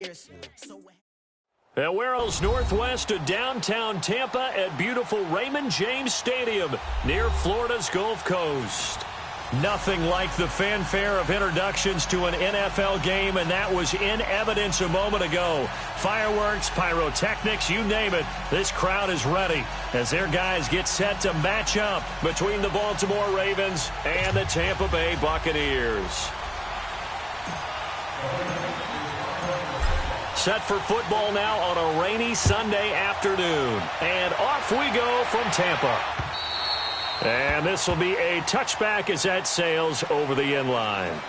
And we're northwest of downtown Tampa at beautiful Raymond James Stadium near Florida's Gulf Coast. Nothing like the fanfare of introductions to an NFL game, and that was in evidence a moment ago. Fireworks, pyrotechnics, you name it. This crowd is ready as their guys get set to match up between the Baltimore Ravens and the Tampa Bay Buccaneers. Set for football now on a rainy Sunday afternoon. And off we go from Tampa. And this will be a touchback as that sails over the end line.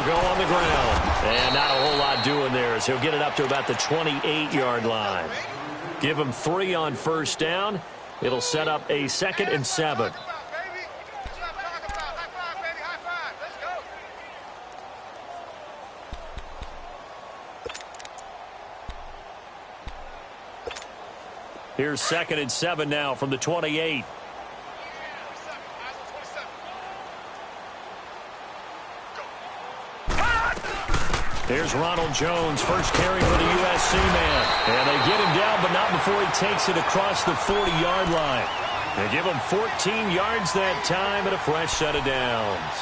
Go on the ground. And not a whole lot doing there as he'll get it up to about the 28-yard line. Give him 3 on first down. It'll set up a 2nd and 7. Here's 2nd and 7 now from the 28. Here's Ronald Jones, first carry for the USC man. And they get him down, but not before he takes it across the 40-yard line. They give him 14 yards that time and a fresh set of downs.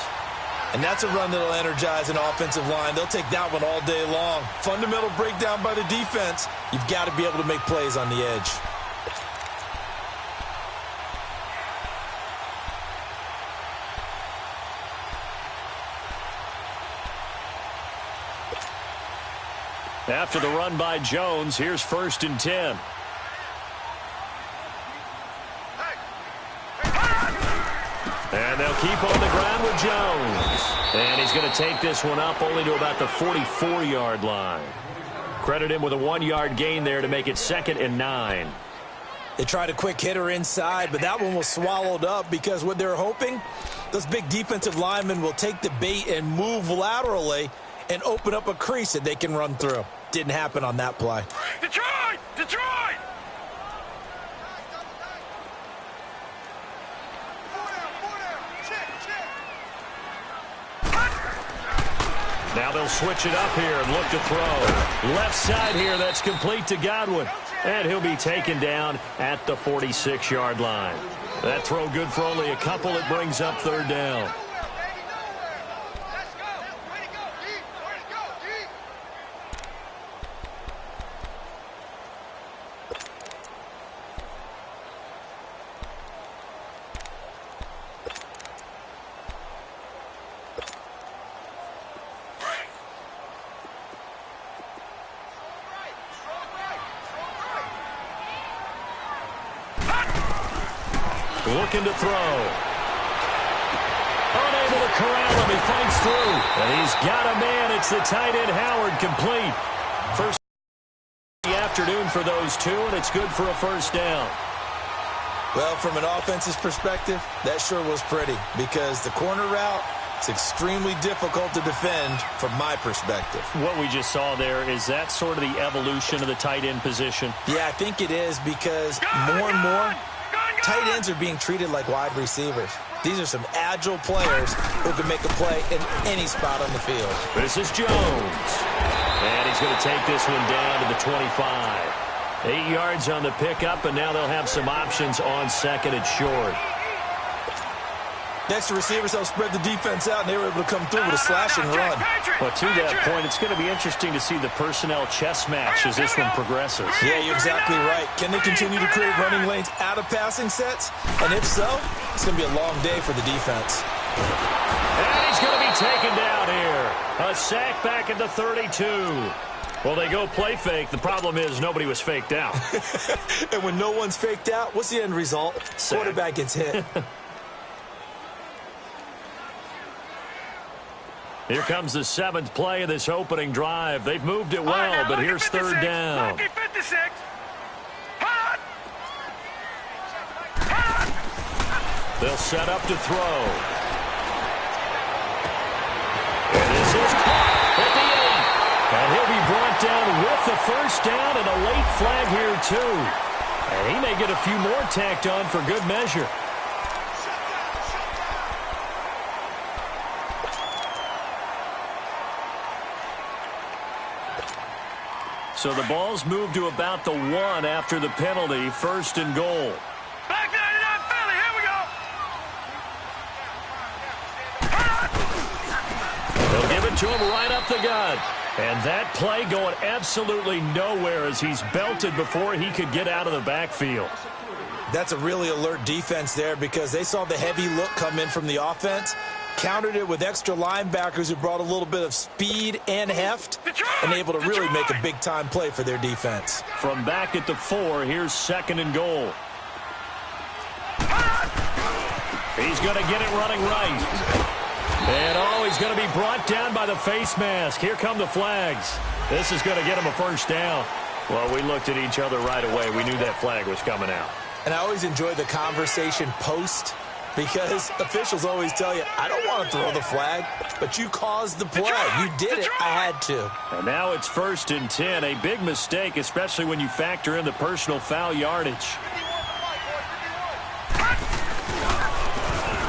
And that's a run that'll energize an offensive line. They'll take that one all day long. Fundamental breakdown by the defense. You've got to be able to make plays on the edge. After the run by Jones, here's 1st and 10. And they'll keep on the ground with Jones. And he's going to take this one up only to about the 44-yard line. Credit him with a 1-yard gain there to make it 2nd and 9. They tried a quick hitter inside, but that one was swallowed up because what they're hoping, those big defensive linemen will take the bait and move laterally and open up a crease that they can run through. Didn't happen on that play. Detroit! Detroit! Now they'll switch it up here and look to throw. Left side here, that's complete to Godwin. And he'll be taken down at the 46-yard line. That throw good for only a couple. It brings up 3rd down. Looking to throw. Unable to corral him. He fights through. And he's got a man. It's the tight end, Howard, complete. First of the afternoon for those two, and it's good for a 1st down. Well, from an offense's perspective, that sure was pretty because the corner route, it's extremely difficult to defend from my perspective. What we just saw there, is that sort of the evolution of the tight end position? Yeah, I think it is because more and more, tight ends are being treated like wide receivers. These are some agile players who can make a play in any spot on the field. This is Jones. And he's going to take this one down to the 25. 8 yards on the pickup, and now they'll have some options on 2nd and short. Next, the receivers help spread the defense out, and they were able to come through with a slash and run. Well, to that point, it's going to be interesting to see the personnel chess match as this one progresses. Yeah, you're exactly right. Can they continue to create running lanes out of passing sets? And if so, it's going to be a long day for the defense. And he's going to be taken down here. A sack back at the 32. Well, they go play fake. The problem is nobody was faked out. And when no one's faked out, what's the end result? Sack. Quarterback gets hit. Here comes the 7th play of this opening drive. They've moved it well, but here's 3rd down. Lucky 56. They'll set up to throw. And this is caught at the 8. And he'll be brought down with the 1st down and a late flag here, too. And he may get a few more tacked on for good measure. So the ball's moved to about the 1 after the penalty, 1st and goal. Back 99 Philly, here we go. They'll give it to him right up the gut. And that play going absolutely nowhere as he's belted before he could get out of the backfield. That's a really alert defense there because they saw the heavy look come in from the offense, countered it with extra linebackers who brought a little bit of speed and heft, and able to really make a big-time play for their defense. From back at the 4, here's 2nd and goal. He's going to get it running right. And, he's going to be brought down by the face mask. Here come the flags. This is going to get him a 1st down. Well, we looked at each other right away. We knew that flag was coming out. And I always enjoy the conversation post because officials always tell you, I don't want to throw the flag, but you caused the play. You did it. I had to. And now it's 1st and 10. A big mistake, especially when you factor in the personal foul yardage.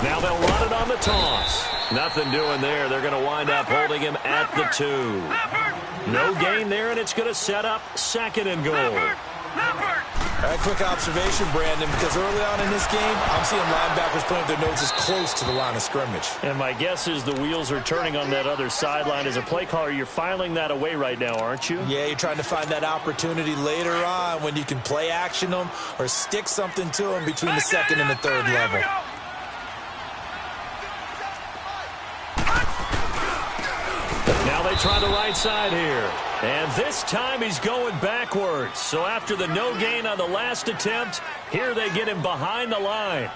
Now they'll run it on the toss. Nothing doing there. They're going to wind up holding him at the 2. No gain there, and it's going to set up 2nd and goal. All right, quick observation, Brandon, because early on in this game, I'm seeing linebackers putting their noses close to the line of scrimmage. And my guess is the wheels are turning on that other sideline. As a play caller, you're filing that away right now, aren't you? Yeah, you're trying to find that opportunity later on when you can play action them or stick something to them between the 2nd and the 3rd level. Now they try the right side here. And this time he's going backwards. So after the no gain on the last attempt, here they get him behind the line.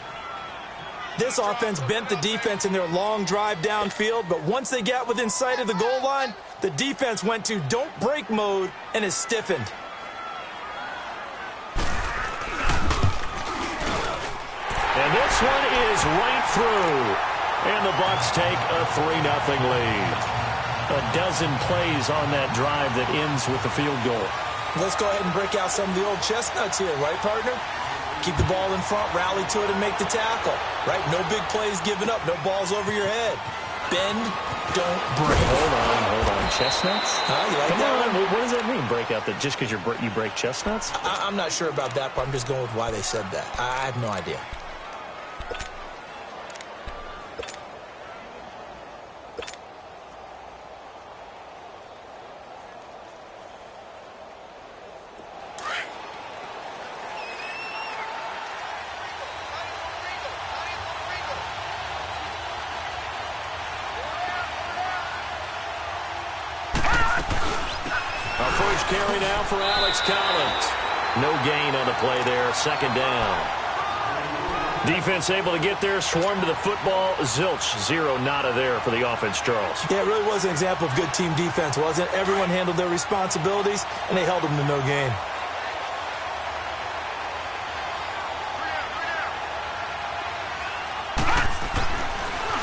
This offense bent the defense in their long drive downfield, but once they got within sight of the goal line, the defense went to don't break mode and is stiffened. And this one is right through. And the Bucs take a 3-0 lead. A dozen plays on that drive that ends with the field goal. Let's go ahead and break out some of the old chestnuts here, right, partner? Keep the ball in front, rally to it, and make the tackle, right? No big plays given up, no balls over your head. Bend, don't break. Hold on. Chestnuts? You like Come that on. one? What does that mean, break out that just because you break chestnuts? I'm not sure about that, but I'm just going with why they said that. I have no idea. First carry now for Alex Collins. No gain on the play there, 2nd down. Defense able to get there, swarm to the football. Zilch, 0 nada there for the offense, Charles. Yeah, it really was an example of good team defense, wasn't it? Everyone handled their responsibilities, and they held them to no gain.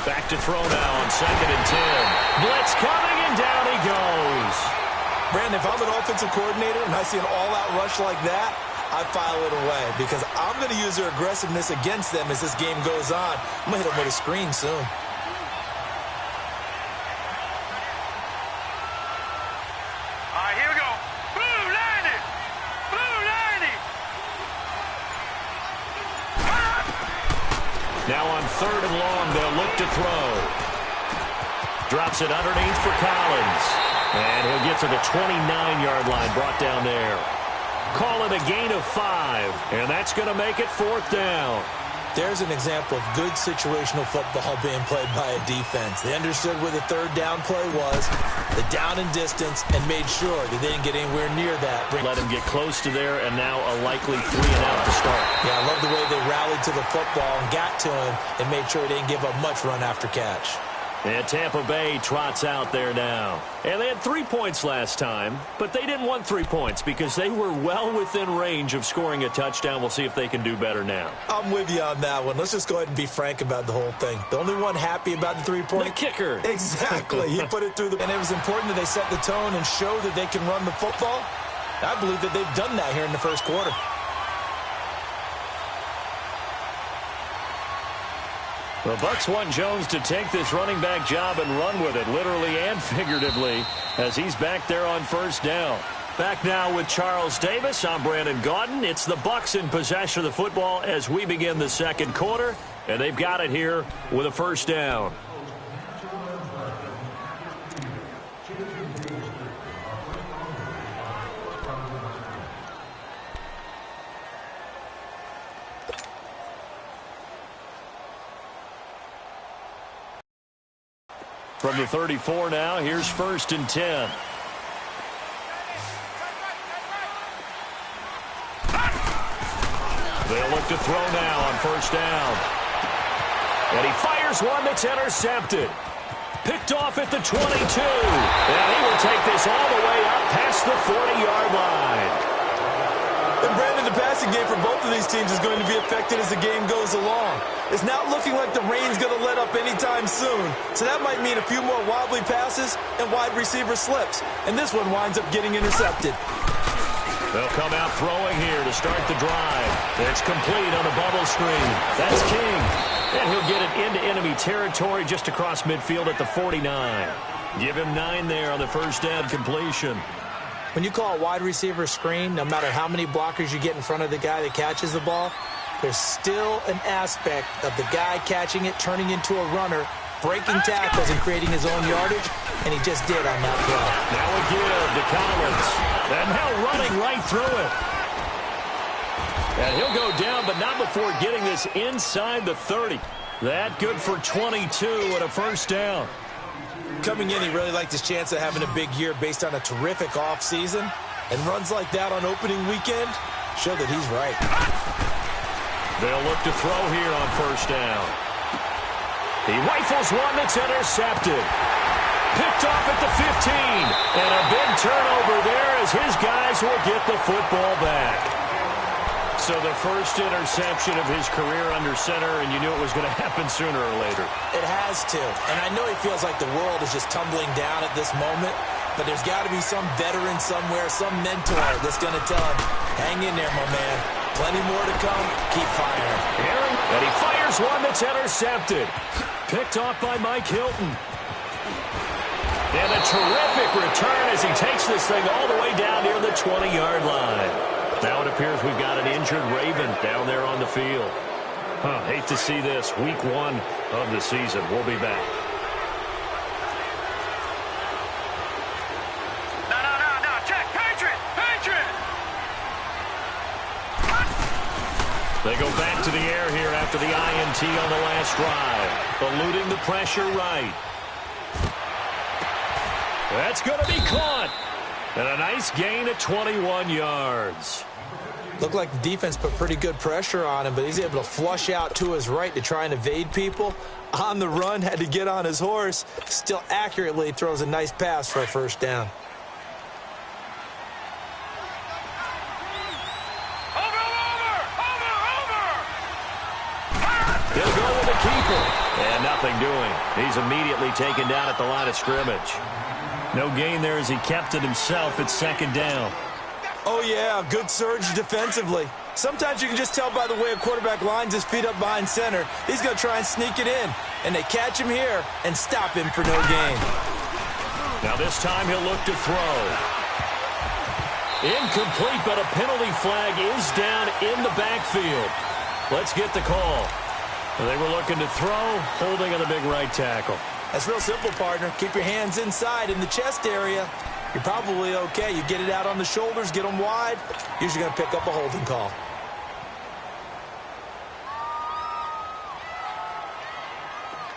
Back to throw now on 2nd and 10. Blitz coming, and down he goes. Brandon, if I'm an offensive coordinator and I see an all-out rush like that, I file it away because I'm going to use their aggressiveness against them as this game goes on. I'm going to hit them with a screen soon. All right, here we go. Blue 90. Blue 90. Now on 3rd and long, they'll look to throw. Drops it underneath for Collins. And he'll get to the 29-yard line, brought down there. Call it a gain of 5, and that's going to make it 4th down. There's an example of good situational football being played by a defense. They understood where the third down play was, the down and distance, and made sure that they didn't get anywhere near that. Let him get close to there, and now a likely 3 and out to start. Yeah, I love the way they rallied to the football and got to him and made sure he didn't give up much run after catch. And Tampa Bay trots out there now. And they had 3 points last time, but they didn't want 3 points because they were well within range of scoring a touchdown. We'll see if they can do better now. I'm with you on that one. Let's just go ahead and be frank about the whole thing. The only one happy about the 3-point. The kicker. Exactly. He put it through the... And it was important that they set the tone and show that they can run the football. I believe that they've done that here in the first quarter. The Bucs want Jones to take this running back job and run with it, literally and figuratively, as he's back there on first down. Back now with Charles Davis. I'm Brandon Gaudin. It's the Bucs in possession of the football as we begin the second quarter, and they've got it here with a first down. From the 34 now, here's 1st and 10. They'll look to throw now on first down. And he fires one that's intercepted. Picked off at the 22. And he will take this all the way up past the 40-yard line. And Brandon, the passing game for both of these teams is going to be affected as the game goes along. It's not looking like the rain's going to let up anytime soon. So that might mean a few more wobbly passes and wide receiver slips. And this one winds up getting intercepted. They'll come out throwing here to start the drive. It's complete on the bubble screen. That's King. And he'll get it into enemy territory just across midfield at the 49. Give him 9 there on the first down completion. When you call a wide receiver screen, no matter how many blockers you get in front of the guy that catches the ball, there's still an aspect of the guy catching it, turning into a runner, breaking tackles and creating his own yardage, and he just did on that play. Now a give to Collins. And now running right through it. And he'll go down, but not before getting this inside the 30. That good for 22 and a first down. Coming in, he really liked his chance of having a big year based on a terrific offseason. And runs like that on opening weekend show that he's right. They'll look to throw here on first down. He rifles one that's intercepted. Picked off at the 15. And a big turnover there as his guys will get the football back. So the first interception of his career under center, and you knew it was going to happen sooner or later. It has to. And I know he feels like the world is just tumbling down at this moment, but there's got to be some veteran somewhere, some mentor that's going to tell him, hang in there, my man. Plenty more to come. Keep firing. And he fires one that's intercepted. Picked off by Mike Hilton. And a terrific return as he takes this thing all the way down near the 20-yard line. Now it appears we've got an injured Raven down there on the field. Hate to see this. Week 1 of the season. We'll be back. No. Check. Patriot. They go back to the air here after the INT on the last drive. Eluding the pressure right. That's going to be caught. And a nice gain at 21 yards. Looked like the defense put pretty good pressure on him, but he's able to flush out to his right to try and evade people. On the run, had to get on his horse. Still accurately throws a nice pass for a first down. He'll go with the keeper. And nothing doing. He's immediately taken down at the line of scrimmage. No gain there as he kept it himself at second down. Oh, yeah, good surge defensively. Sometimes you can just tell by the way a quarterback lines his feet up behind center. He's going to try and sneak it in, and they catch him here and stop him for no gain. Now this time he'll look to throw. Incomplete, but a penalty flag is down in the backfield. Let's get the call. They were looking to throw, holding on the big right tackle. That's real simple, partner. Keep your hands inside in the chest area. You're probably okay. You get it out on the shoulders, get them wide. Usually going to pick up a holding call.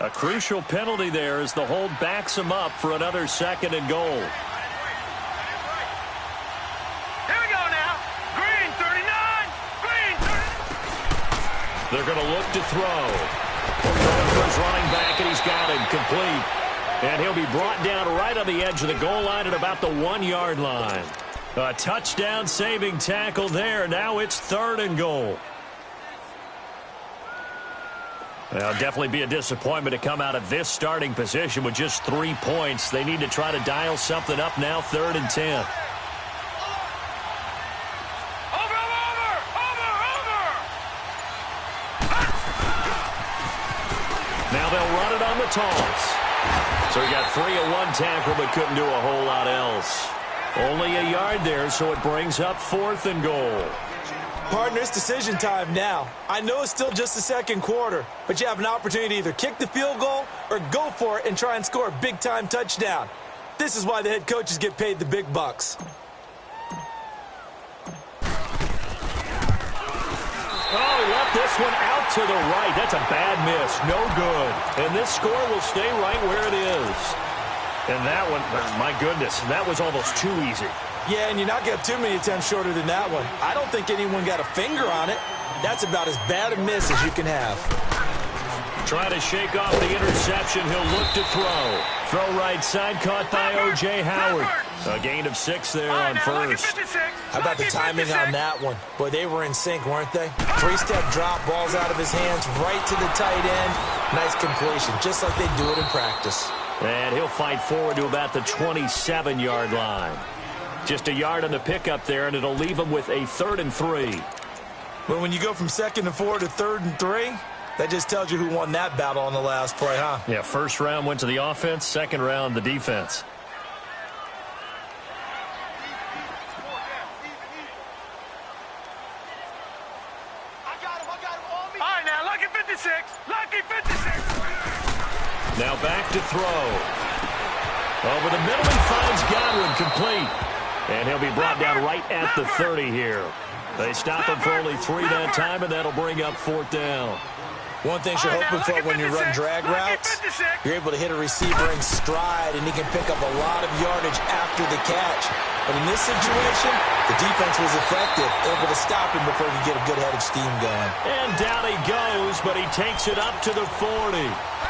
A crucial penalty there as the hold backs him up for another 2nd and goal. Here we go now. Green 39. Green 39. They're going to look to throw. Throwing for his running back, and he's got him complete. And he'll be brought down right on the edge of the goal line at about the 1-yard line. A touchdown-saving tackle there. Now it's 3rd and goal. Well, definitely be a disappointment to come out of this starting position with just 3 points. They need to try to dial something up now, 3rd and 10. Now they'll run it on the toss. So he got free of one tackle but couldn't do a whole lot else. Only a yard there, so it brings up 4th and goal. Partner, it's decision time now. I know it's still just the 2nd quarter, but you have an opportunity to either kick the field goal or go for it and try and score a big-time touchdown. This is why the head coaches get paid the big bucks. Oh, he left this one out to the right. That's a bad miss. No good. And this score will stay right where it is. And that one, my goodness, that was almost too easy. Yeah, and you're not going to have too many attempts shorter than that one. I don't think anyone got a finger on it. That's about as bad a miss as you can have. Trying to shake off the interception. He'll look to throw. Throw right side, caught by O.J. Howard. A gain of 6 there on first. How about the timing on that one? Boy, they were in sync, weren't they? 3-step drop, balls out of his hands, right to the tight end. Nice completion, just like they do it in practice. And he'll fight forward to about the 27-yard line. Just a yard on the pickup there, and it'll leave him with a 3rd and 3. But when you go from 2nd and 4 to 3rd and 3, that just tells you who won that battle on the last play, huh? Yeah, 1st round went to the offense, 2nd round the defense. All right, now, lucky 56. Lucky 56. Now back to throw. Over the middle, he finds Godwin complete. And he'll be brought down right at the 30 here. They stop him for only 3 that time, and that'll bring up 4th down. One thing you're hoping for when you run drag routes, you're able to hit a receiver in stride, and he can pick up a lot of yardage after the catch. But in this situation, the defense was effective, able to stop him before he could get a good head of steam going. And down he goes, but he takes it up to the 40.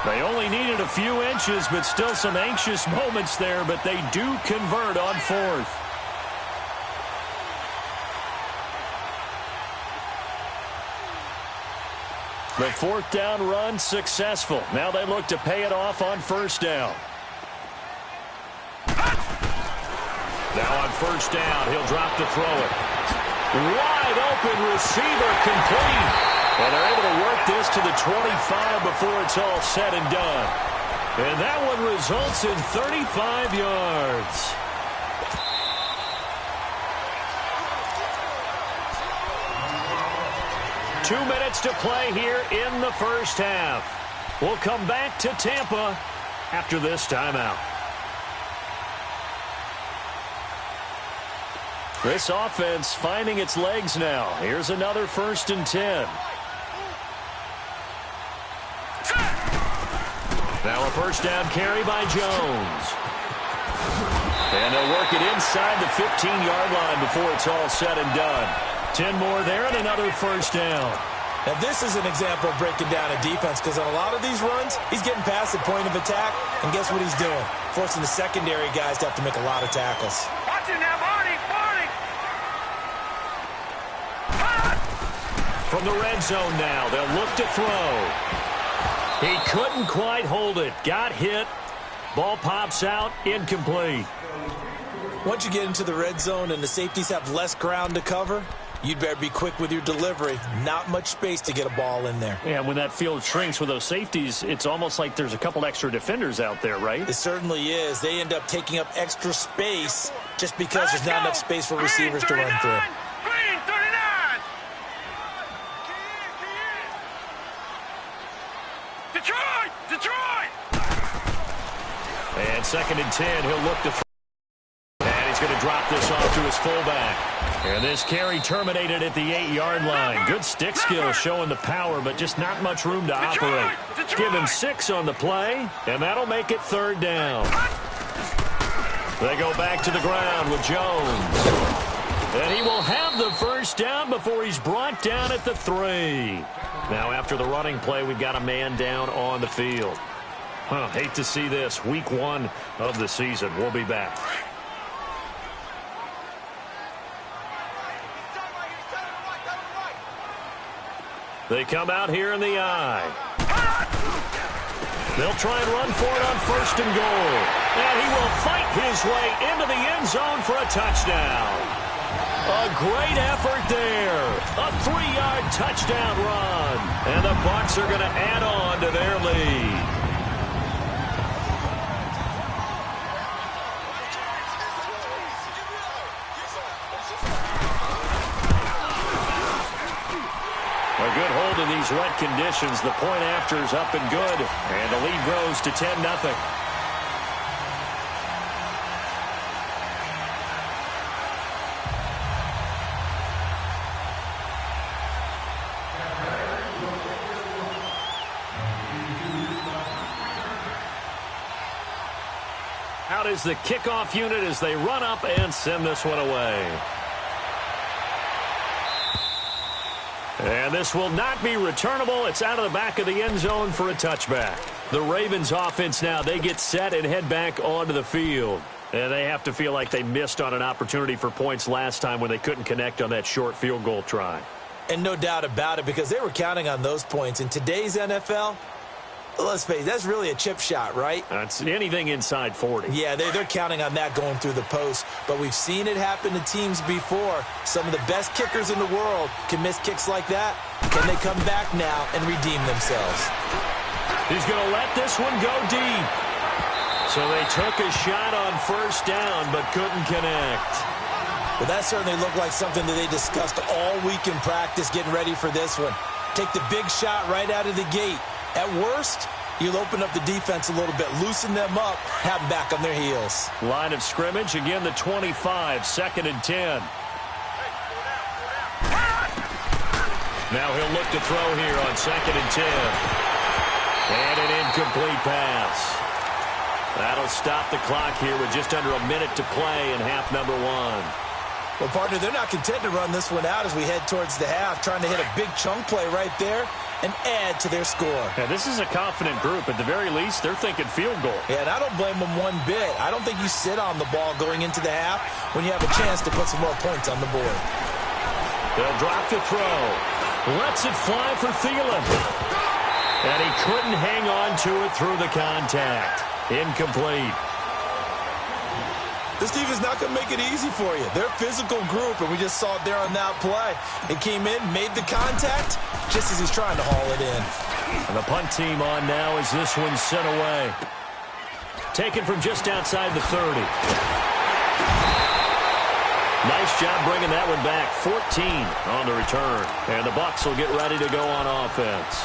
They only needed a few inches, but still some anxious moments there, but they do convert on 4th. The 4th down run successful. Now they look to pay it off on 1st down. Now on 1st down, he'll drop to throw it. Wide open receiver complete. And they're able to work this to the 25 before it's all said and done. And that one results in 35 yards. Two minutes to play here in the 1st half. We'll come back to Tampa after this timeout. This offense finding its legs now. Here's another 1st and 10. Now a 1st down carry by Jones. And they'll work it inside the 15-yard line before it's all said and done. 10 more there and another 1st down. Now this is an example of breaking down a defense, because on a lot of these runs, he's getting past the point of attack, and guess what he's doing? Forcing the secondary guys to have to make a lot of tackles. Watch it now, Barney. From the red zone now, they'll look to throw. He couldn't quite hold it. Got hit. Ball pops out. Incomplete. Once you get into the red zone and the safeties have less ground to cover, you'd better be quick with your delivery. Not much space to get a ball in there. Yeah, when that field shrinks with those safeties, it's almost like there's a couple extra defenders out there, right? It certainly is. They end up taking up extra space just because there's not enough space for receivers to run through. Green 39. Detroit. And 2nd and 10, he'll look to throw. And he's going to drop this off to his fullback. And this carry terminated at the 8-yard line. Good stick skill showing the power, but just not much room to operate. Give him 6 on the play, and that'll make it 3rd down. They go back to the ground with Jones. And he will have the 1st down before he's brought down at the 3. Now after the running play, we've got a man down on the field. Hate to see this. Week 1 of the season. We'll be back. They come out here in the eye. They'll try and run for it on 1st and goal. And he will fight his way into the end zone for a touchdown. A great effort there. A 3-yard touchdown run. And the Bucs are going to add on to their lead. A good hold in these wet conditions. The point after is up and good. And the lead grows to 10-0. Out is the kickoff unit as they run up and send this one away. And this will not be returnable. It's out of the back of the end zone for a touchback. The Ravens offense now, they get set and head back onto the field. And they have to feel like they missed on an opportunity for points last time when they couldn't connect on that short field goal try. And no doubt about it, because they were counting on those points. In today's NFL, let's face it, that's really a chip shot, right? That's anything inside 40. Yeah, they're counting on that going through the post. But we've seen it happen to teams before. Some of the best kickers in the world can miss kicks like that. Can they come back now and redeem themselves? He's going to let this one go deep. So they took a shot on 1st down but couldn't connect. Well, that certainly looked like something that they discussed all week in practice getting ready for this one. Take the big shot right out of the gate. At worst, you'll open up the defense a little bit, loosen them up, have them back on their heels. Line of scrimmage, again the 25, 2nd and 10. Now he'll look to throw here on 2nd and 10. And an incomplete pass. That'll stop the clock here with just under a minute to play in half number 1. Well, partner, they're not content to run this one out as we head towards the half, trying to hit a big chunk play right there and add to their score. Yeah, this is a confident group. At the very least, they're thinking field goal. Yeah, and I don't blame them one bit. I don't think you sit on the ball going into the half when you have a chance to put some more points on the board. They'll drop the throw. Lets it fly for Thielen. And he couldn't hang on to it through the contact. Incomplete. This defense is not going to make it easy for you. They're a physical group, and we just saw it there on that play. It came in, made the contact, just as he's trying to haul it in. And the punt team on now as this one's sent away. Taken from just outside the 30. Nice job bringing that one back. 14 on the return. And the Bucs will get ready to go on offense.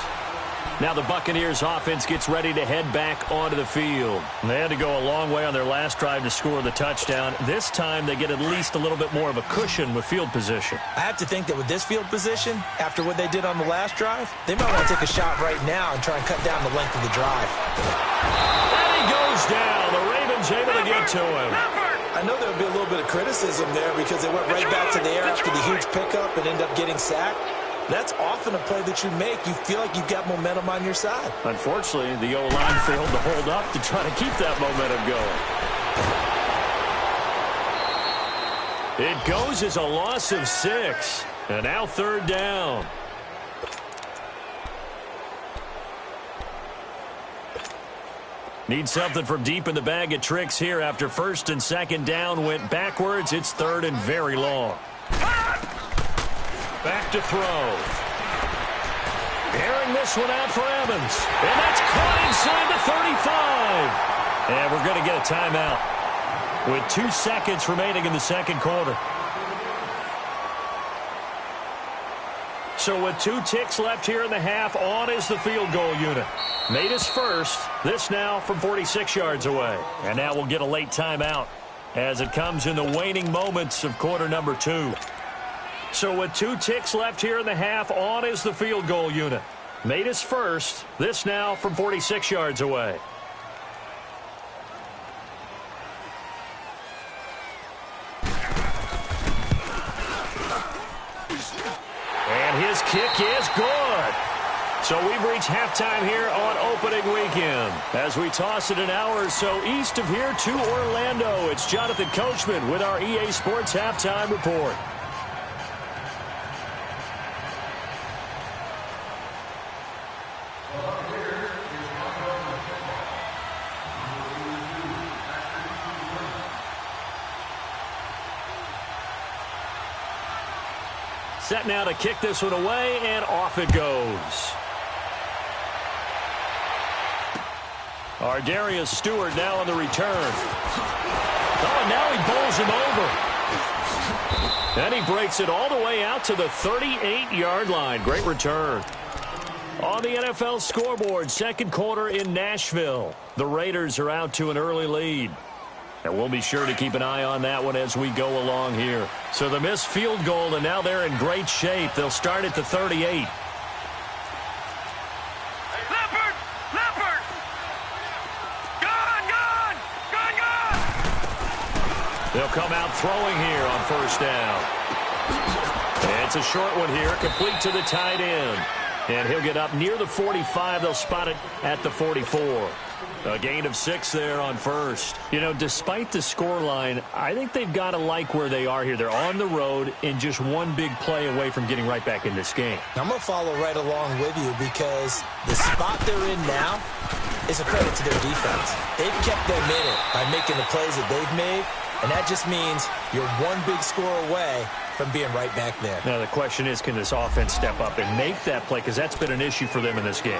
Now the Buccaneers offense gets ready to head back onto the field. They had to go a long way on their last drive to score the touchdown. This time they get at least a little bit more of a cushion with field position. I have to think that with this field position, after what they did on the last drive, they might want to take a shot right now and try and cut down the length of the drive. And he goes down. The Ravens able to get to him. I know there would be a little bit of criticism there because they went right back to the air after the huge pickup and end up getting sacked. That's often a play that you make. You feel like you've got momentum on your side. Unfortunately, the O-line failed to hold up to try to keep that momentum going. It goes as a loss of 6. And now 3rd down. Need something from deep in the bag of tricks here after 1st and 2nd down went backwards. It's 3rd and very long. Back to throw. Airing this one out for Evans. And that's caught inside the 35. And we're going to get a timeout with 2 seconds remaining in the 2nd quarter. So with 2 ticks left here in the half, on is the field goal unit. Made his first. This now from 46 yards away. And now we'll get a late timeout. as it comes in the waning moments of quarter number 2. So with 2 ticks left here in the half, on is the field goal unit. Made his first. This now from 46 yards away. And his kick is good. So we've reached halftime here on opening weekend. As we toss it an hour or so east of here to Orlando, it's Jonathan Coachman with our EA Sports Halftime Report. Set now to kick this one away, and off it goes. Darius Stewart now on the return. Oh, and now he bowls him over. And he breaks it all the way out to the 38-yard line. Great return. On the NFL scoreboard, second quarter in Nashville. The Raiders are out to an early lead. And we'll be sure to keep an eye on that one as we go along here. So the missed field goal, and now they're in great shape. They'll start at the 38. They'll come out throwing here on first down. And it's a short one here, complete to the tight end. And he'll get up near the 45. They'll spot it at the 44. A gain of 6 there on first. You know, despite the scoreline, I think they've got to like where they are here. They're on the road and just one big play away from getting right back in this game. I'm going to follow right along with you because the spot they're in now is a credit to their defense. They've kept them in it by making the plays that they've made, and that just means you're one big score away from being right back there. Now the question is, can this offense step up and make that play? Because that's been an issue for them in this game.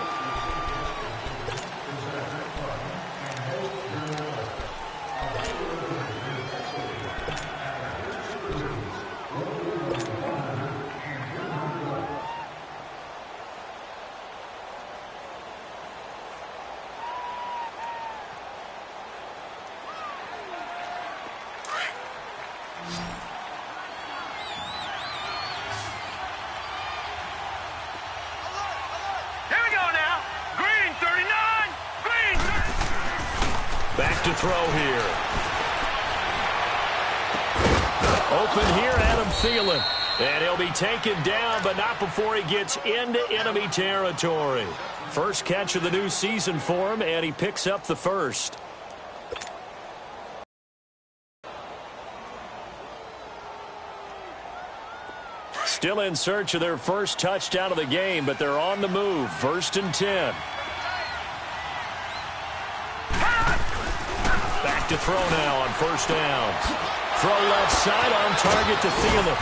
Back to throw here. Open here, Adam Thielen. And he'll be taken down, but not before he gets into enemy territory. First catch of the new season for him, and he picks up the first. Still in search of their first touchdown of the game, but they're on the move. 1st and 10. To throw now on first downs. Throw left side on target to Thielen.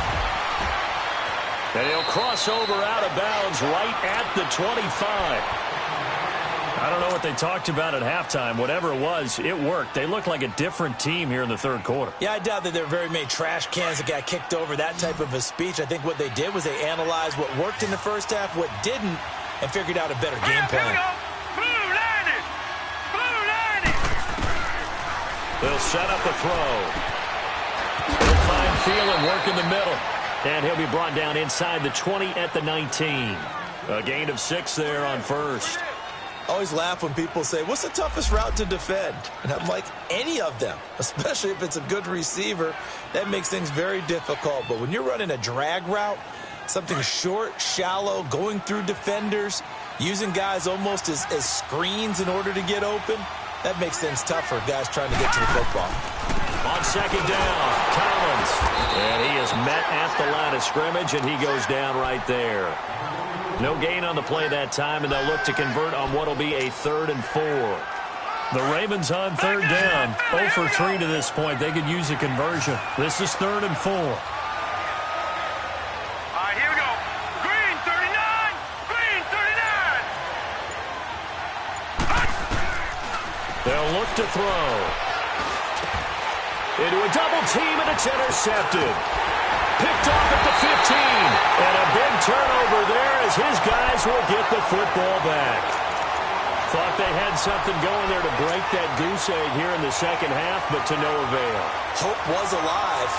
And he'll cross over out of bounds right at the 25. I don't know what they talked about at halftime. Whatever it was, it worked. They looked like a different team here in the third quarter. Yeah, I doubt that there were very many trash cans that got kicked over, that type of a speech. I think what they did was they analyzed what worked in the first half, what didn't, and figured out a better game plan. They'll set up a throw. They'll find Thielen work in the middle. And he'll be brought down inside the 20 at the 19. A gain of 6 there on first. I always laugh when people say, what's the toughest route to defend? And I'm like, any of them, especially if it's a good receiver. That makes things very difficult. But when you're running a drag route, something short, shallow, going through defenders, using guys almost as screens in order to get open, that makes things tough for guys trying to get to the football. On second down, Collins. And he is met at the line of scrimmage, and he goes down right there. No gain on the play that time, and they'll look to convert on what will be a 3rd and 4. The Ravens on third down. 0 for 3 to this point. They could use a conversion. This is 3rd and 4. They'll look to throw. Into a double team, and it's intercepted. Picked off at the 15. And a big turnover there as his guys will get the football back. Thought they had something going there to break that goose egg here in the second half, but to no avail. Hope was alive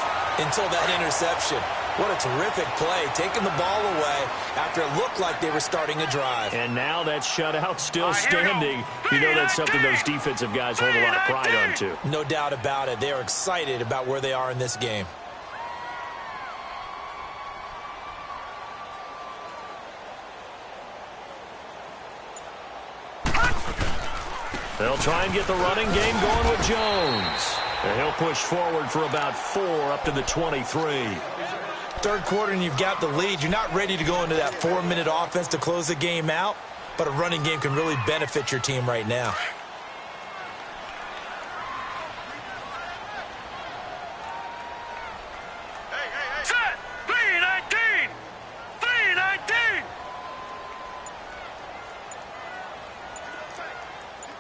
until that interception. What a terrific play, taking the ball away after it looked like they were starting a drive. And now that shutout still standing. You know that's something those defensive guys hold a lot of pride on, too. No doubt about it. They are excited about where they are in this game. They'll try and get the running game going with Jones. And he'll push forward for about 4 up to the 23. Third quarter and you've got the lead. You're not ready to go into that 4-minute offense to close the game out, but a running game can really benefit your team right now. Set! 319! 319!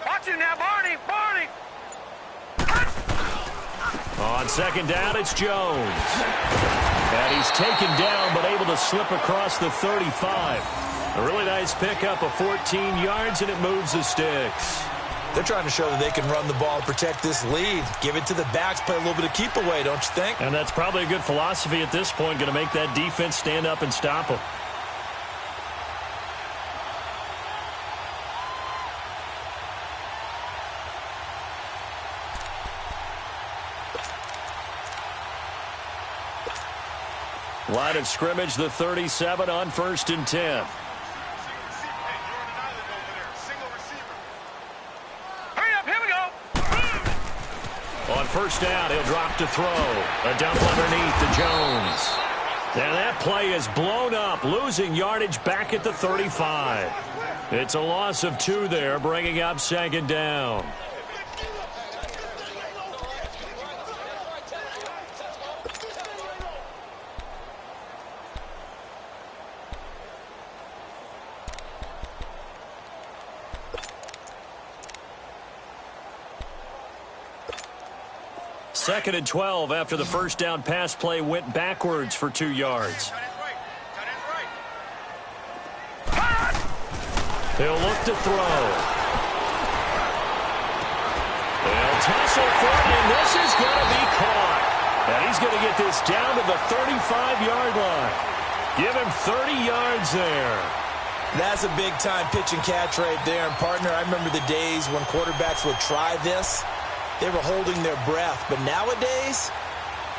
Watch it now, Barney! Barney! On second down, it's Jones. And he's taken down, but able to slip across the 35. A really nice pickup of 14 yards, and it moves the sticks. They're trying to show that they can run the ball and protect this lead. Give it to the backs, play a little bit of keep away, don't you think? And that's probably a good philosophy at this point, going to make that defense stand up and stop them. Line of scrimmage, the 37 on 1st and 10. Hurry up, here we go! On first down, he'll drop to throw. A dump underneath to Jones. And that play is blown up, losing yardage back at the 35. It's a loss of 2 there, bringing up second down. Second and 12 after the first down pass play went backwards for 2 yards. He'll look to throw. They'll tussle for it, and this is going to be caught. And he's going to get this down to the 35-yard line. Give him 30 yards there. That's a big-time pitch and catch right there. And, partner, I remember the days when quarterbacks would try this. They were holding their breath. But nowadays,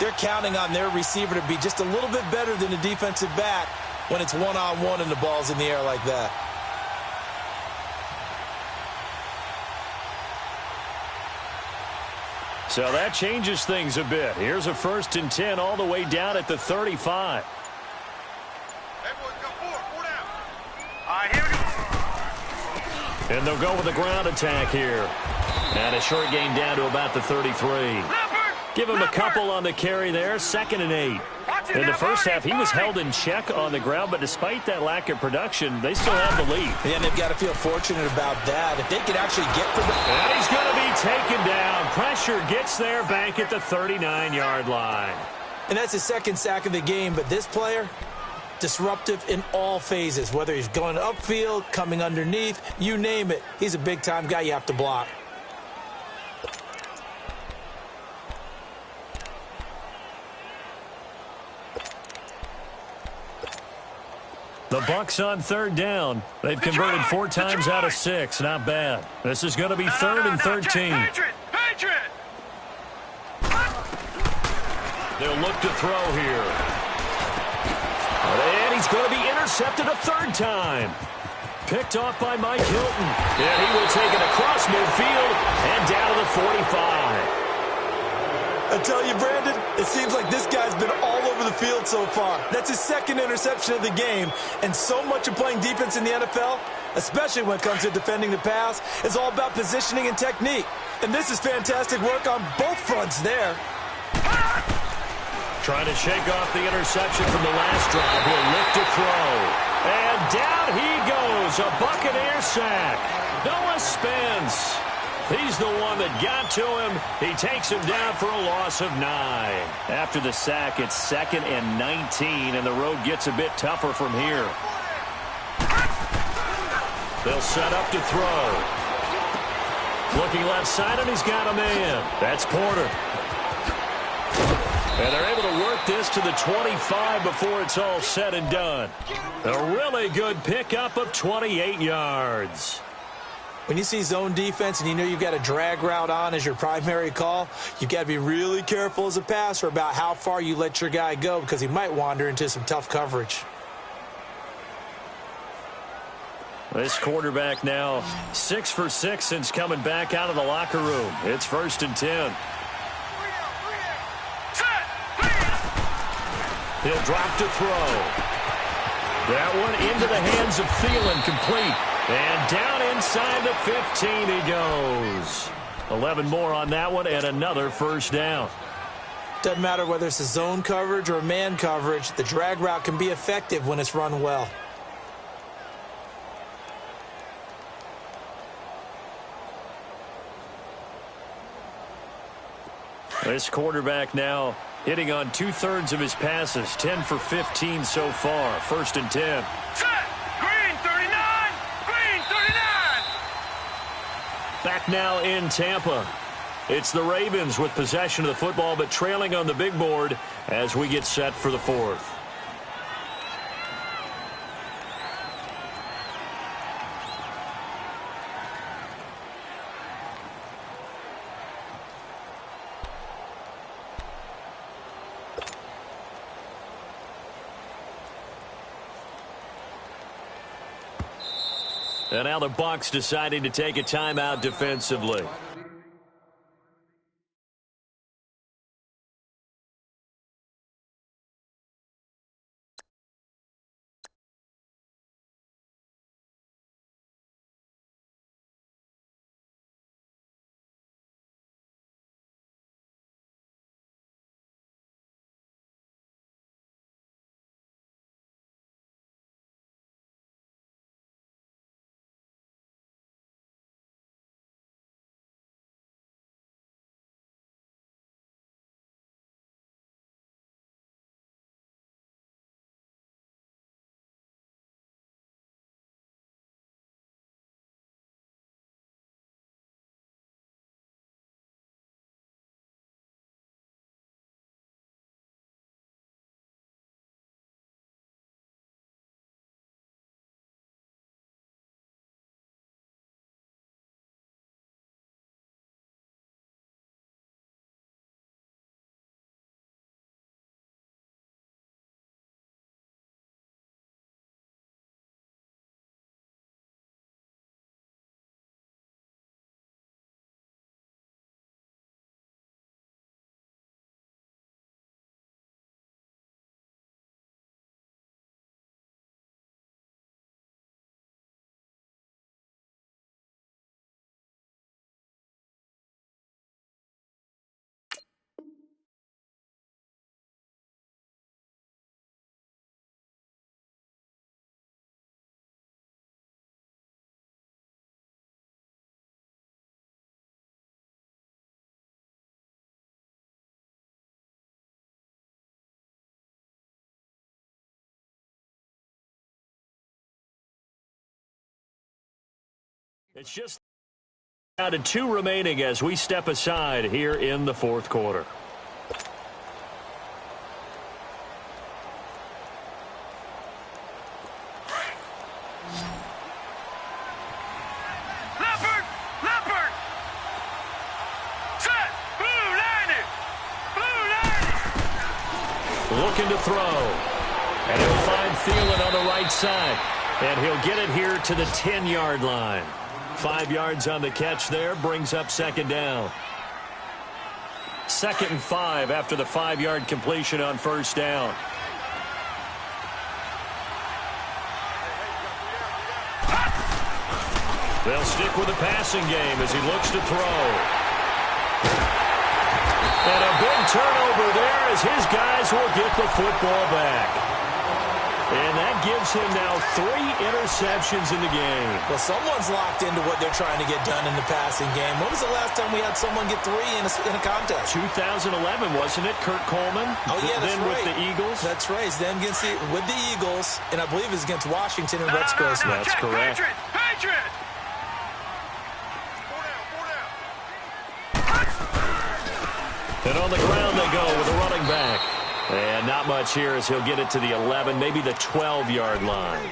they're counting on their receiver to be just a little bit better than the defensive back when it's one-on-one and the ball's in the air like that. So that changes things a bit. Here's a 1st and 10 all the way down at the 35. And they'll go with a ground attack here. And a short gain down to about the 33. Give him a couple on the carry there. 2nd and 8. In the first half, he was held in check on the ground, but despite that lack of production, they still have the lead. And they've got to feel fortunate about that. If they could actually get to the... And he's going to be taken down. Pressure gets there back at the 39-yard line. And that's his 2nd sack of the game, but this player, disruptive in all phases, whether he's going upfield, coming underneath, you name it. He's a big-time guy you have to block. The Bucs on 3rd down. They've converted 4 times out of 6. Not bad. This is going to be 3rd and 13. Patriot! They'll look to throw here. And he's going to be intercepted a 3rd time. Picked off by Mike Hilton. And he will take it across midfield and down to the 45. I tell you, Brandon, it seems like this guy's been all over the field so far. That's his 2nd interception of the game. And so much of playing defense in the NFL, especially when it comes to defending the pass, is all about positioning and technique. And this is fantastic work on both fronts there. Trying to shake off the interception from the last drive. He'll look to throw. And down he goes. A Buccaneer sack. Noah Spence. He's the one that got to him. He takes him down for a loss of 9. After the sack, it's 2nd and 19, and the road gets a bit tougher from here. They'll set up to throw. Looking left side, and he's got a man. That's Porter. And they're able to work this to the 25 before it's all said and done. A really good pickup of 28 yards. When you see zone defense and you know you've got a drag route on as your primary call, you've got to be really careful as a passer about how far you let your guy go because he might wander into some tough coverage. This quarterback now 6 for 6 since coming back out of the locker room. It's 1st and 10. He'll drop to throw. That one into the hands of Thielen, complete. And down inside the 15 he goes. 11 more on that one and another first down. Doesn't matter whether it's a zone coverage or a man coverage, the drag route can be effective when it's run well. This quarterback now hitting on 2/3 of his passes, 10 for 15 so far. 1st and 10. Set! Green 39! Green 39! Back now in Tampa. It's the Ravens with possession of the football, but trailing on the big board as we get set for the 4th. And now the Bucs deciding to take a timeout defensively. It's just down to 2 remaining as we step aside here in the 4th quarter. Leopard! Leopard! Set! Blue landed! Blue landed! Looking to throw. And he'll find Thielen on the right side. And he'll get it here to the 10-yard line. 5 yards on the catch there, brings up 2nd down. 2nd and 5 after the 5-yard completion on 1st down. They'll stick with the passing game as he looks to throw. And a big turnover there as his guys will get the football back. And that gives him now 3 interceptions in the game. Well, someone's locked into what they're trying to get done in the passing game. When was the last time we had someone get 3 in a contest? 2011, wasn't it? Kurt Coleman? Oh, yeah, that's then right. with the Eagles? That's right. Then with the Eagles, and I believe it's against Washington and Rex Grossman. That's correct. Patriot! And on the ground they go with a running back. And not much here as he'll get it to the 11, maybe the 12-yard line.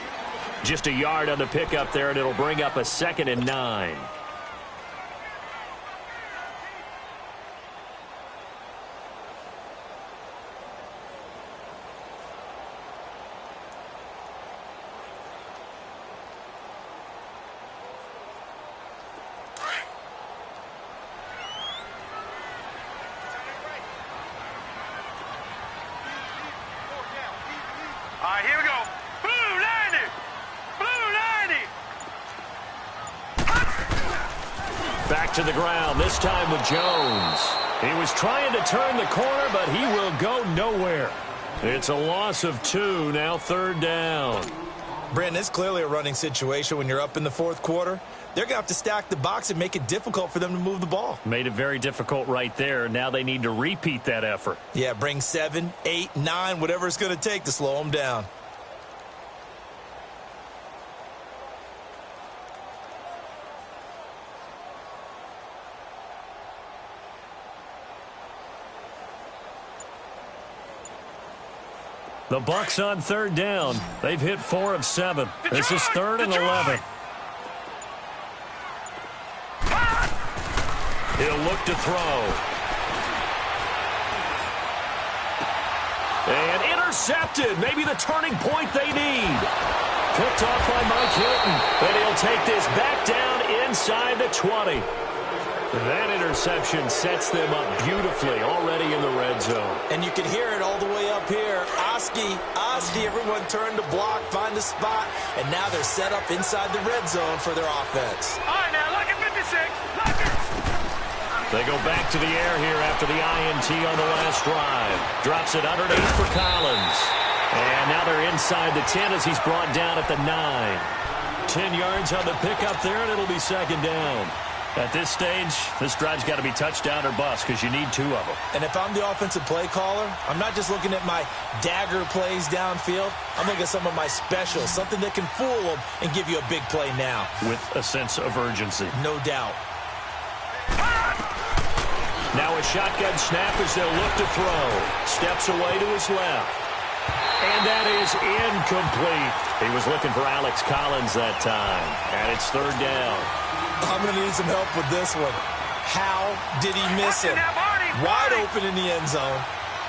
Just a yard on the pickup there, and it'll bring up a 2nd and 9. All right, here we go. Blue 90. Blue 90. Back to the ground, this time with Jones. He was trying to turn the corner, but he will go nowhere. It's a loss of 2, now 3rd down. Brandon, it's clearly a running situation when you're up in the 4th quarter. They're going to have to stack the box and make it difficult for them to move the ball. Made it very difficult right there. Now they need to repeat that effort. Yeah, bring 7, 8, 9, whatever it's going to take to slow them down. The Bucs on 3rd down. They've hit 4 of 7. This is 3rd and 11. He'll look to throw. And intercepted. Maybe the turning point they need. Picked off by Mike Hilton. But he'll take this back down inside the 20. That interception sets them up beautifully already in the red zone. And you can hear it all the way up here. Oski, everyone turned to block, find a spot, and now they're set up inside the red zone for their offense. All right, now, look at 56. Look it. They go back to the air here after the INT on the last drive. Drops it underneath for Collins. And now they're inside the 10 as he's brought down at the 9. 10 yards on the pickup there, and it'll be 2nd down. At this stage, this drive's got to be touchdown or bust because you need 2 of them. And if I'm the offensive play caller, I'm not just looking at my dagger plays downfield. I'm looking at some of my specials, something that can fool them and give you a big play now. With a sense of urgency. No doubt. Now a shotgun snap as they'll look to throw. Steps away to his left. And that is incomplete. He was looking for Alex Collins that time. And it's 3rd down. I'm going to need some help with this one. How did he miss him? Wide open in the end zone.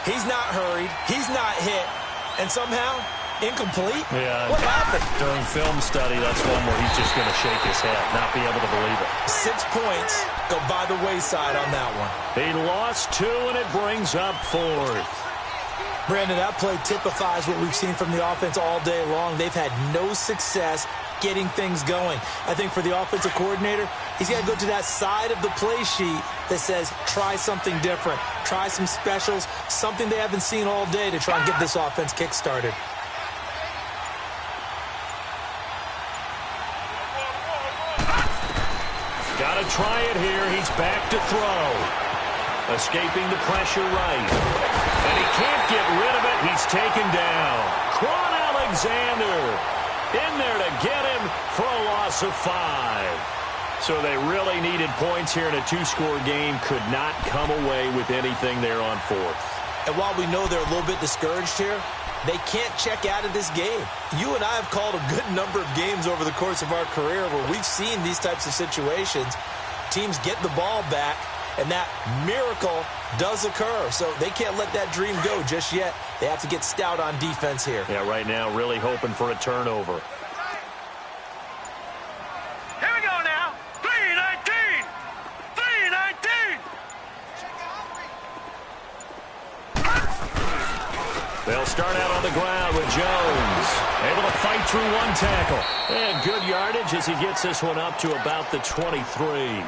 He's not hurried. He's not hit. And somehow, incomplete? Yeah. What happened? During film study, that's one where he's just going to shake his head, not be able to believe it. 6 points go by the wayside on that one. He lost 2, and it brings up 4th. Brandon, that play typifies what we've seen from the offense all day long. They've had no success getting things going. I think for the offensive coordinator, he's got to go to that side of the play sheet that says, try something different. Try some specials, something they haven't seen all day to try and get this offense kick-started. Got to try it here. He's back to throw. Escaping the pressure right. And he can't get rid of it. He's taken down. Quan Alexander in there to get him for a loss of 5. So they really needed points here in a 2-score game. Could not come away with anything there on 4th. And while we know they're a little bit discouraged here, they can't check out of this game. You and I have called a good number of games over the course of our career where we've seen these types of situations. Teams get the ball back, and that miracle does occur. So they can't let that dream go just yet. They have to get stout on defense here. Yeah, right now really hoping for a turnover. Here we go now. 3-19. 3-19. They'll start out on the ground with Jones. Able to fight through 1 tackle. And good yardage as he gets this one up to about the 23.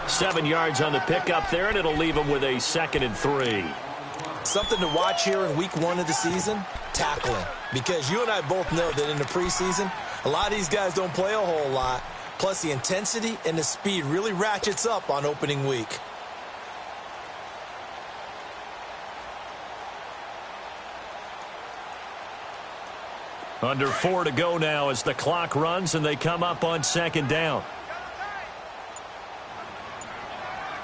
7 yards on the pickup there, and it'll leave him with a 2nd and 3. Something to watch here in week 1 of the season, tackling. Because you and I both know that in the preseason, a lot of these guys don't play a whole lot. Plus the intensity and the speed really ratchets up on opening week. Under 4 to go now as the clock runs and they come up on 2nd down.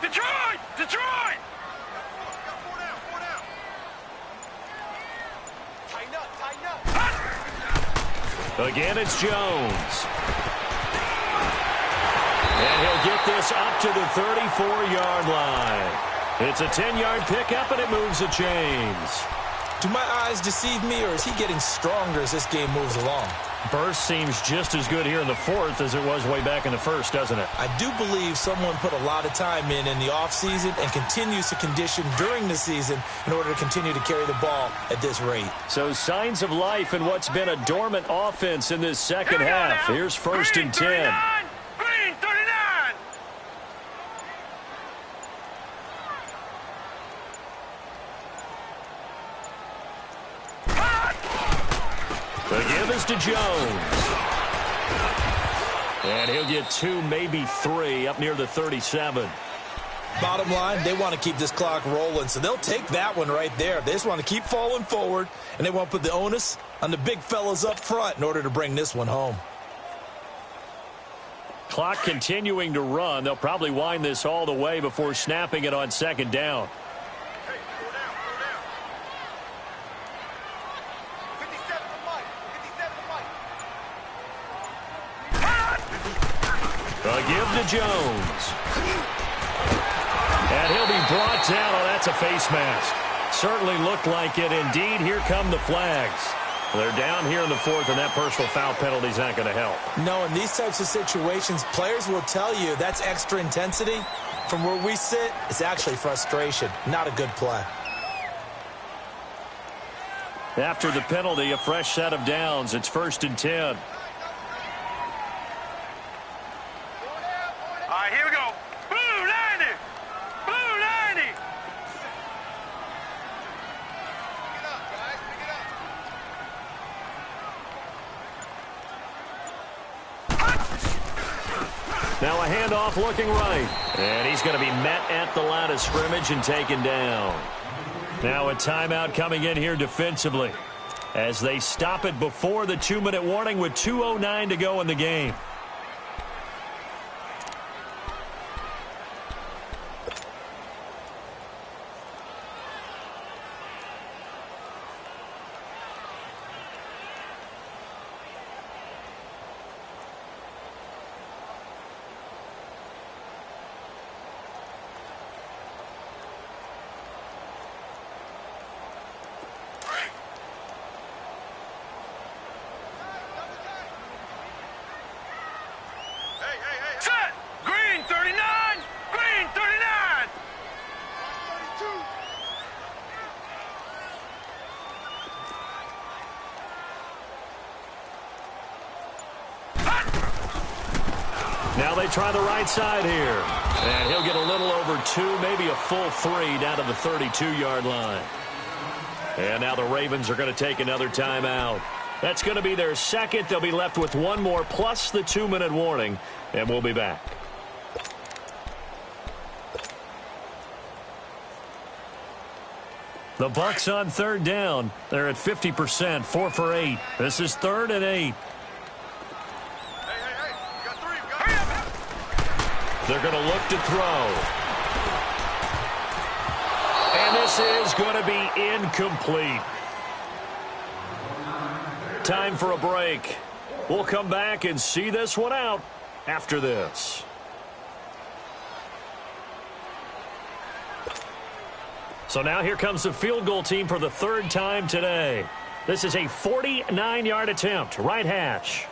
Detroit! Detroit! Again, it's Jones. And he'll get this up to the 34-yard line. It's a 10-yard pickup, and it moves the chains. Do my eyes deceive me, or is he getting stronger as this game moves along? Burst seems just as good here in the fourth as it was way back in the first, doesn't it? I do believe someone put a lot of time in the offseason and continues to condition during the season in order to continue to carry the ball at this rate. So signs of life in what's been a dormant offense in this second half. Here's first and 10. Green 39. The give is to Jones. And he'll get 2, maybe 3, up near the 37. Bottom line, they want to keep this clock rolling, so they'll take that one right there. They just want to keep falling forward, and they want to put the onus on the big fellas up front in order to bring this one home. Clock continuing to run. They'll probably wind this all the way before snapping it on second down. A give to Jones. And he'll be brought down. Oh, that's a face mask. Certainly looked like it. Indeed, here come the flags. They're down here in the fourth, and that personal foul penalty is not going to help. No, in these types of situations, players will tell you that's extra intensity. From where we sit, it's actually frustration. Not a good play. After the penalty, a fresh set of downs. It's first and 10. All right, here we go. Blue 90. Blue 90. Pick it up, guys. Pick it up. Now a handoff looking right. And he's going to be met at the line of scrimmage and taken down. Now a timeout coming in here defensively as they stop it before the 2-minute warning with 2:09 to go in the game. Set. Green 39. Green 39. Now they try the right side here. And he'll get a little over 2, maybe a full 3 down to the 32-yard line. And now the Ravens are going to take another timeout. That's going to be their second. They'll be left with one more plus the 2-minute warning. And we'll be back. The Bucs on third down. They're at 50%, 4 for 8. This is 3rd and 8. Hey, you got 3. Hurry up. They're going to look to throw. And this is going to be incomplete. Time for a break. We'll come back and see this one out after this. So now here comes the field goal team for the 3rd time today. This is a 49-yard attempt, right hash.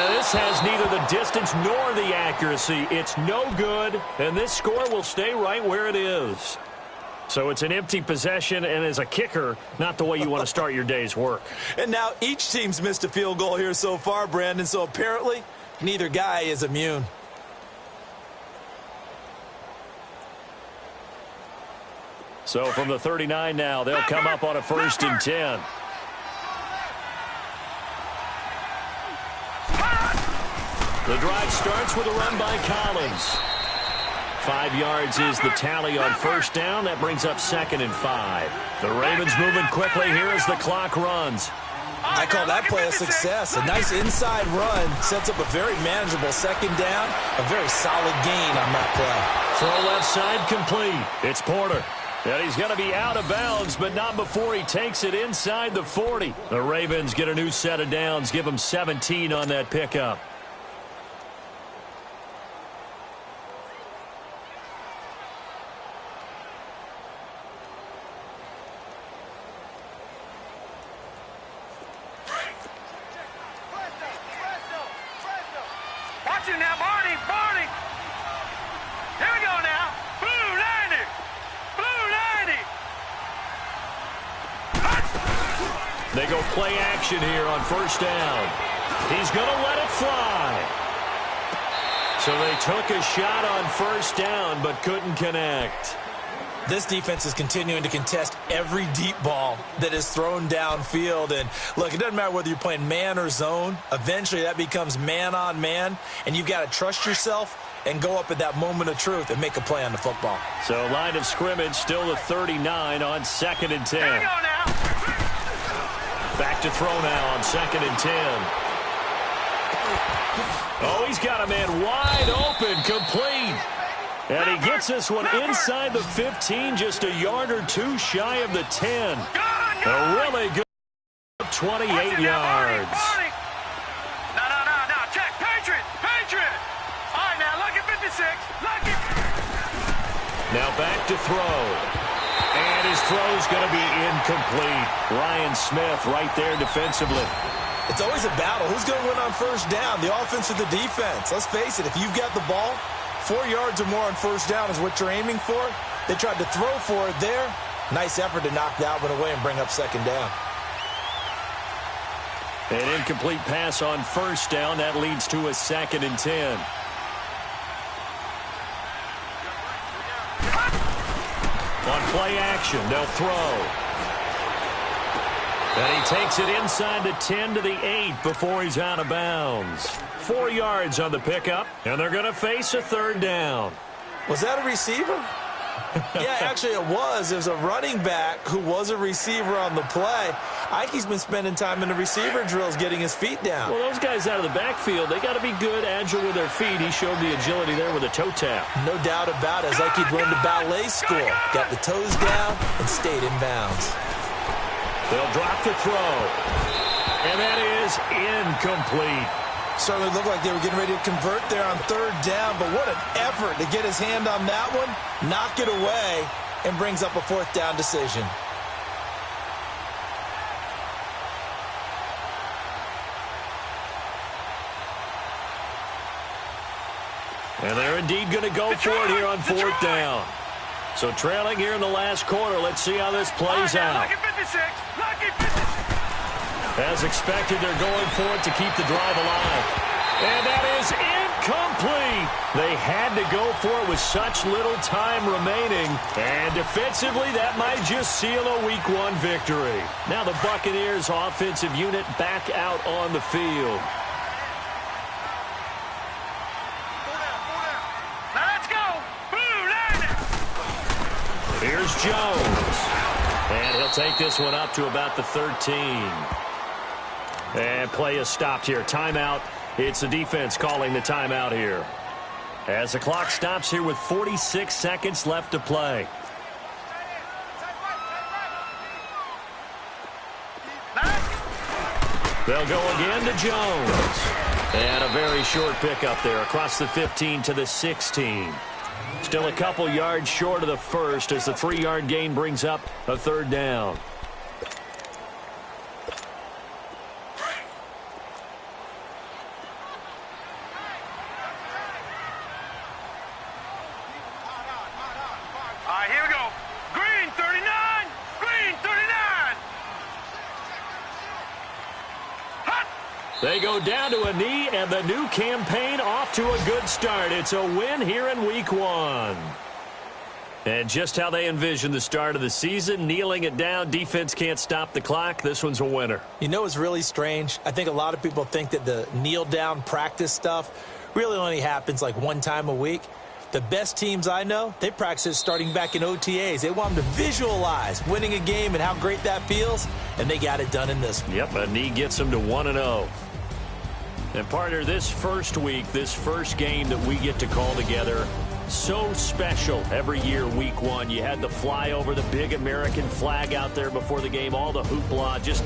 This has neither the distance nor the accuracy. It's no good, and this score will stay right where it is. So it's an empty possession, and as a kicker, not the way you want to start your day's work. And now each team's missed a field goal here so far, Brandon, so apparently neither guy is immune. So from the 39 now, they'll come up on a 1st and 10. The drive starts with a run by Collins. 5 yards is the tally on 1st down. That brings up 2nd and 5. The Ravens moving quickly here as the clock runs. I call that play a success. A nice inside run sets up a very manageable second down. A very solid gain on that play. Throw left side complete. It's Porter. And he's going to be out of bounds, but not before he takes it inside the 40. The Ravens get a new set of downs, give them 17 on that pickup. Watch it now, Barney, Barney. Here we go now. Blue 90. Blue 90. They go play action here on first down. He's going to let it fly. So they took a shot on first down but couldn't connect. This defense is continuing to contest every deep ball that is thrown downfield. And, look, it doesn't matter whether you're playing man or zone. Eventually that becomes man on man, and you've got to trust yourself and go up at that moment of truth and make a play on the football. So line of scrimmage still at 39 on 2nd and 10. Here we go now. Back to throw now on 2nd and 10. Oh, he's got a man wide open, complete. And he gets this one inside the 15, just a yard or two shy of the 10. A really good 28 yards. No. Check. Patriot. All right, now, look at 56. Look at. Now back to throw. And his throw's going to be incomplete. Ryan Smith right there defensively. It's always a battle. Who's going to win on first down, the offense or the defense? Let's face it, if you've got the ball, 4 yards or more on first down is what you're aiming for. They tried to throw for it there. Nice effort to knock that one away and bring up second down. An incomplete pass on first down. That leads to a 2nd and 10. On play action, they'll throw. And he takes it inside the 10 to the 8 before he's out of bounds. 4 yards on the pickup, and they're going to face a third down. Was that a receiver? Yeah, actually it was. It was a running back who was a receiver on the play. Ike's been spending time in the receiver drills getting his feet down. Well, those guys out of the backfield, they got to be good, agile with their feet. He showed the agility there with a toe tap. No doubt about it. It's like he'd learned to ballet school. Got the toes down and stayed in bounds. They'll drop the throw. And that is incomplete. Certainly looked like they were getting ready to convert there on third down, but what an effort to get his hand on that one, knock it away, and brings up a fourth down decision. And they're indeed going to go for it here on fourth down. So trailing here in the last quarter, let's see how this plays out. As expected, they're going for it to keep the drive alive. And that is incomplete. They had to go for it with such little time remaining. And defensively, that might just seal a Week 1 victory. Now the Buccaneers offensive unit back out on the field. Let's go. Here's Jones. And he'll take this one up to about the 13. And play is stopped here. Timeout. It's the defense calling the timeout here. As the clock stops here with 46 seconds left to play. They'll go again to Jones. And a very short pickup there across the 15 to the 16. Still a couple yards short of the first as the 3-yard gain brings up a third down. All right, here we go. Green 39. Green 39. Hot. They go down to a knee, and the new campaign off to a good start. It's a win here in Week 1. And just how they envisioned the start of the season, kneeling it down, defense can't stop the clock. This one's a winner. You know what's really strange? I think a lot of people think that the kneel-down practice stuff really only happens like one time a week. The best teams I know, they practice it starting back in OTAs. They want them to visualize winning a game and how great that feels, and they got it done in this one. Yep, a knee gets them to 1-0. And partner, this first week, this first game that we get to call together, so special every year, week one. You had the flyover, the big American flag out there before the game, all the hoopla, just